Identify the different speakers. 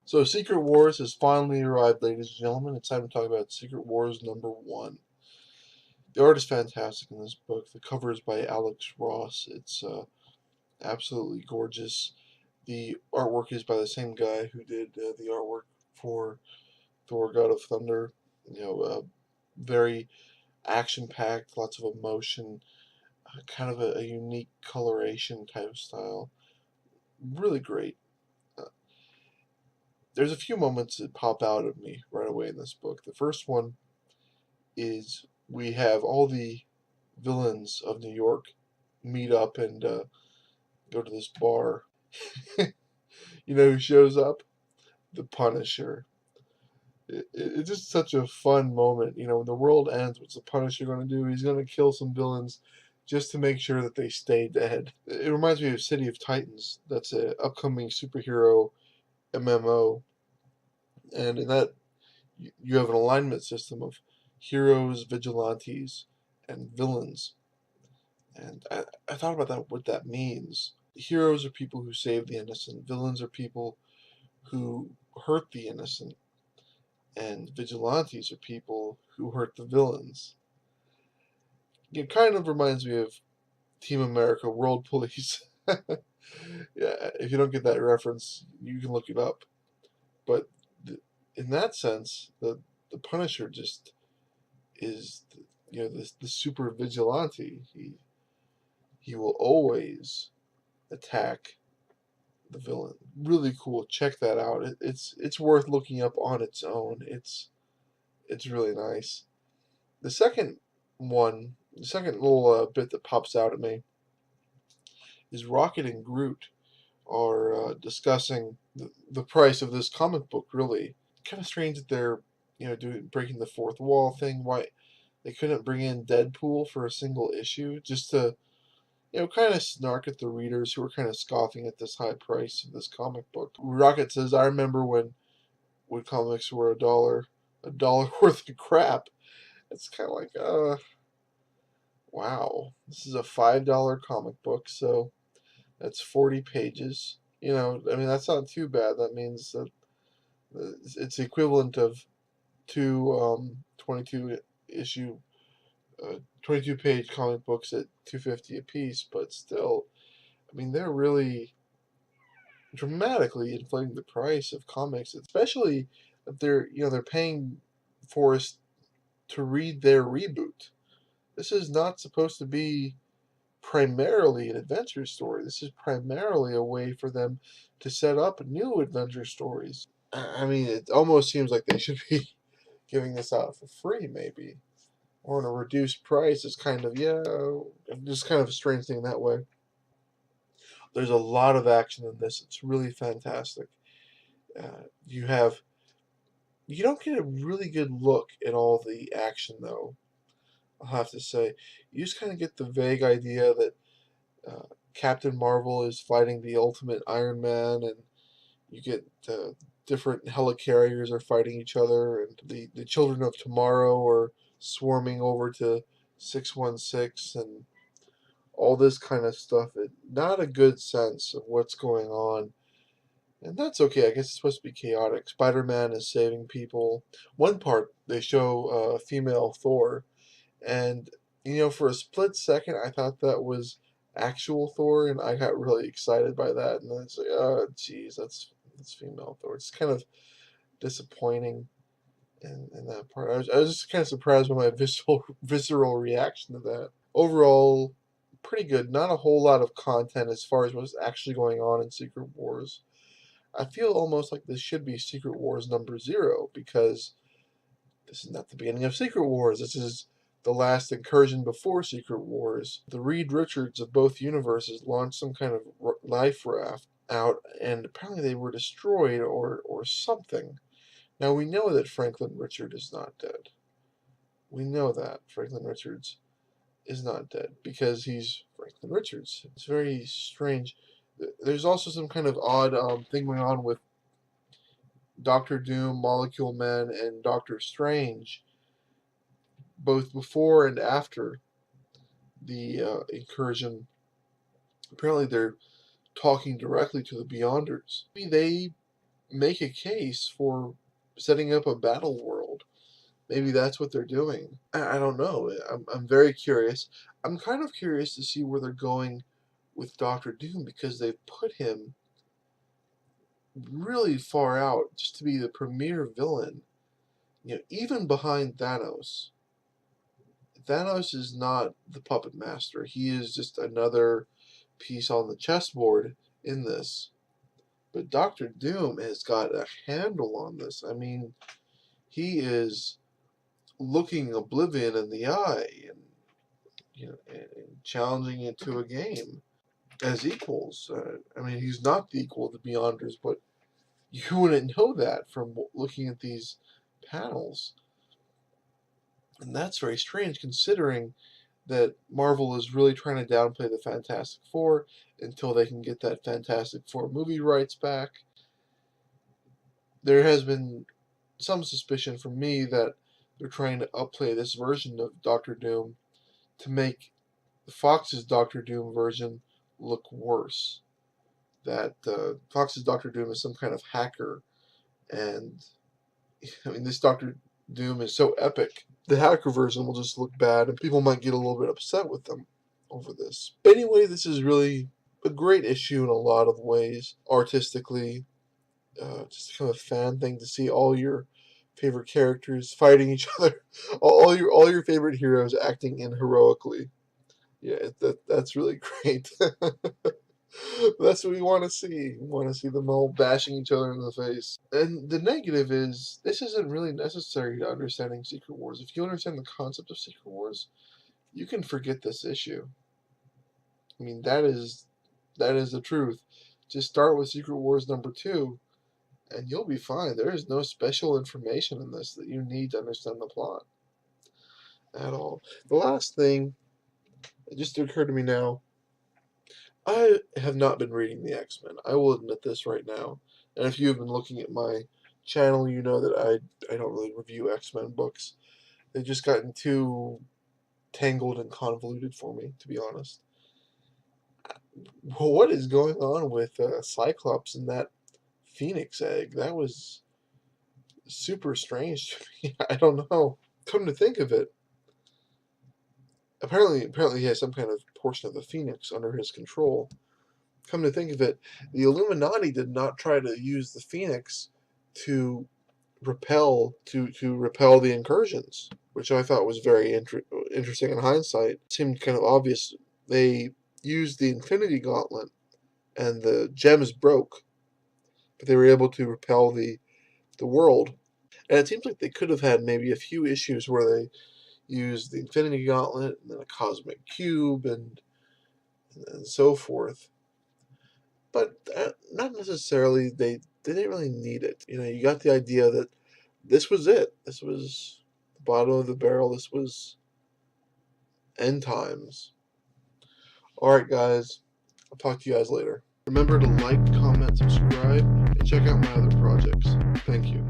Speaker 1: So Secret Wars has finally arrived, ladies and gentlemen. It's time to talk about Secret Wars #1. The art is fantastic in this book. The cover is by Alex Ross. It's absolutely gorgeous. The artwork is by the same guy who did the artwork for Thor: God of Thunder. Very action-packed, lots of emotion, kind of a unique coloration type of style. Really great. Uh, there's a few moments that pop out at me right away in this book. The first one is we have all the villains of New York meet up and go to this bar. You know who shows up? The Punisher. It's just such a fun moment. When the world ends, what's the Punisher going to do? He's going to kill some villains just to make sure that they stay dead. It reminds me of City of Titans. That's an upcoming superhero MMO. And in that, you have an alignment system of heroes, vigilantes, and villains. And I thought about that, what that means. Heroes are people who save the innocent. Villains are people who hurt the innocent. And vigilantes are people who hurt the villains. It kind of reminds me of Team America World Police. Yeah, if you don't get that reference, you can look it up. But in that sense, the Punisher just is, the super vigilante. He will always attack the villain. Really cool. Check that out. It's worth looking up on its own. It's really nice. The second the second little bit that pops out at me is Rocket and Groot are discussing the price of this comic book. Really, kind of strange that they're doing breaking the fourth wall thing. Why they couldn't bring in Deadpool for a single issue just to kind of snark at the readers who were kind of scoffing at this high price of this comic book. Rocket says, "I remember when comics were a dollar worth of crap." It's kind of like, wow, this is a $5 comic book, so that's 40 pages. I mean, that's not too bad. That means that it's the equivalent of two 22 issue 22-page comic books at 250 a piece, but still, I mean, they're really dramatically inflating the price of comics, especially if they're paying for us to read their reboot. This is not supposed to be primarily an adventure story. This is primarily a way for them to set up new adventure stories. I mean, it almost seems like they should be giving this out for free, maybe, or at a reduced price. It's kind of, just kind of a strange thing that way. There's a lot of action in this. It's really fantastic. Uh, you have you don't get a really good look at all the action, though. I'll have to say, you just kind of get the vague idea that Captain Marvel is fighting the Ultimate Iron Man, and you get different helicarriers are fighting each other, and the Children of Tomorrow are swarming over to 616, and all this kind of stuff. Not a good sense of what's going on. And that's okay. I guess it's supposed to be chaotic. Spider-Man is saving people. One part, they show female Thor, and for a split second, I thought that was actual Thor, and I got really excited by that. And then it's like, oh, geez, that's female Thor. It's kind of disappointing in that part. I was just kind of surprised by my visceral reaction to that. Overall, pretty good. Not a whole lot of content as far as what's actually going on in Secret Wars. I feel almost like this should be Secret Wars #0 because this is not the beginning of Secret Wars. This is the last incursion before Secret Wars. The Reed Richards of both universes launched some kind of life raft out, and apparently they were destroyed or something. Now we know that Franklin Richard is not dead. We know that Franklin Richards is not dead because he's Franklin Richards. It's very strange. There's also some kind of odd thing going on with Doctor Doom, Molecule Man, and Doctor Strange, both before and after the incursion. Apparently, they're talking directly to the Beyonders. Maybe they make a case for setting up a battle world. Maybe that's what they're doing. I don't know. I'm very curious. I'm kind of curious to see where they're going with Doctor Doom, because they've put him really far out just to be the premier villain. Even behind Thanos. Thanos is not the puppet master. He is just another piece on the chessboard in this. But Doctor Doom has got a handle on this. I mean, he is looking Oblivion in the eye and challenging it to a game as equals. I mean, he's not the equal of the Beyonders, but you wouldn't know that from looking at these panels. And that's very strange, considering that Marvel is really trying to downplay the Fantastic Four until they can get that Fantastic Four movie rights back. There has been some suspicion from me that they're trying to upplay this version of Doctor Doom to make Fox's Doctor Doom version look worse. That Fox's Doctor Doom is some kind of hacker, and I mean, this Doctor Doom is so epic. The hacker version will just look bad, and people might get a little bit upset with them over this. Anyway, this is really a great issue in a lot of ways, artistically. Just kind of a fan thing to see all your favorite characters fighting each other, all your favorite heroes acting in heroically. Yeah, that's really great. That's what we want to see. We want to see them all bashing each other in the face. And the negative is, this isn't really necessary to understanding Secret Wars. If you understand the concept of Secret Wars, you can forget this issue. I mean, that is the truth. Just start with Secret Wars #2, and you'll be fine. There is no special information in this that you need to understand the plot at all. The last thing, it just occurred to me now, I have not been reading the X-Men. I will admit this right now. And if you have been looking at my channel, you know that I don't really review X-Men books. They've just gotten too tangled and convoluted for me, to be honest. Well, what is going on with Cyclops and that Phoenix egg? That was super strange to me. I don't know. Come to think of it, apparently he has some kind of portion of the Phoenix under his control. Come to think of it, the Illuminati did not try to use the Phoenix to repel the incursions, which I thought was very interesting in hindsight. It seemed kind of obvious. They used the Infinity Gauntlet, and the gems broke, but they were able to repel the world. And it seems like they could have had maybe a few issues where they used the Infinity Gauntlet and then a Cosmic Cube and so forth. But not necessarily. They didn't really need it. You got the idea that this was it. This was the bottom of the barrel. This was end times. Alright, guys. I'll talk to you guys later. Remember to like, comment, subscribe, and check out my other projects. Thank you.